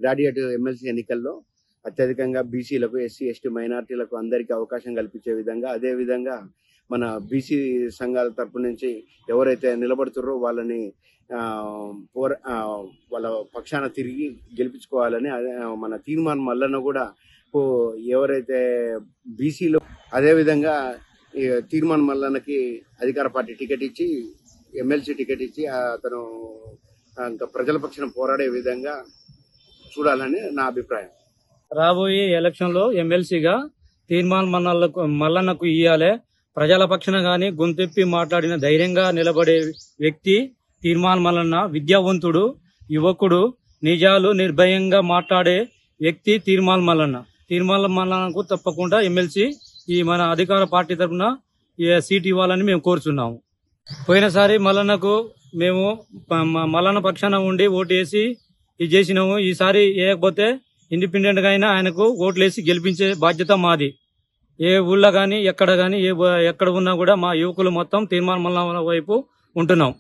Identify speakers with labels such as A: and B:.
A: Graduate MLC ఎన్నికల్లో అత్యధికంగా బీసీలకు, ఎస్సీ, ఎస్టీ, మైనార్టీలకు అందరికీ అవకాశం కల్పించే విధంగా, అదే విధంగా మన బీసీ సంఘాల తరపు నుంచి ఎవరైతే నిలబడుతున్నారో వాళ్ళని వాళ్ళ పక్షాన తిరిగి గెలిపించుకోవాలని మన తీర్మానం మల్లన్న కూడా ఎవరైతే బీసీలో, అదే విధంగా తీర్మానం మల్లన్నకి అధికార పార్టీ టికెట్ ఇచ్చి, ఎమ్మెల్సీ టికెట్ ఇచ్చి అతను ఇంకా ప్రజల పక్షాన పోరాడే విధంగా చూడాలని నా అభిప్రాయం.
B: రాబోయే ఎలక్షన్ లో ఎమ్మెల్సీగా తీర్మానం మల్లన్నకు ఇయ్యాలే. ప్రజల పక్షాన గాని గొంతెప్పి మాట్లాడిన ధైర్యంగా నిలబడే వ్యక్తి తీర్మానం మల్లన్న. విద్యావంతుడు, యువకుడు, నిజాలు నిర్భయంగా మాట్లాడే వ్యక్తి తీర్మానం మల్లన్న. తీర్మానం మల్లన్నకు తప్పకుండా ఎమ్మెల్సీ ఈ మన అధికార పార్టీ తరఫున సీట్ ఇవ్వాలని మేము కోరుచున్నాము. పోయినసారి మల్లన్నకు మేము మల్లన్న పక్షాన ఉండి ఓటు వేసి ఇది చేసినాము. ఈసారి వేయకపోతే ఇండిపెండెంట్ గా అయినా ఆయనకు ఓట్లేసి గెలిపించే బాధ్యత మాది. ఏ ఊళ్ళో గాని ఎక్కడ ఉన్నా కూడా మా యువకులు మొత్తం తీర్మానం మల్లన్న వైపు ఉంటున్నాం.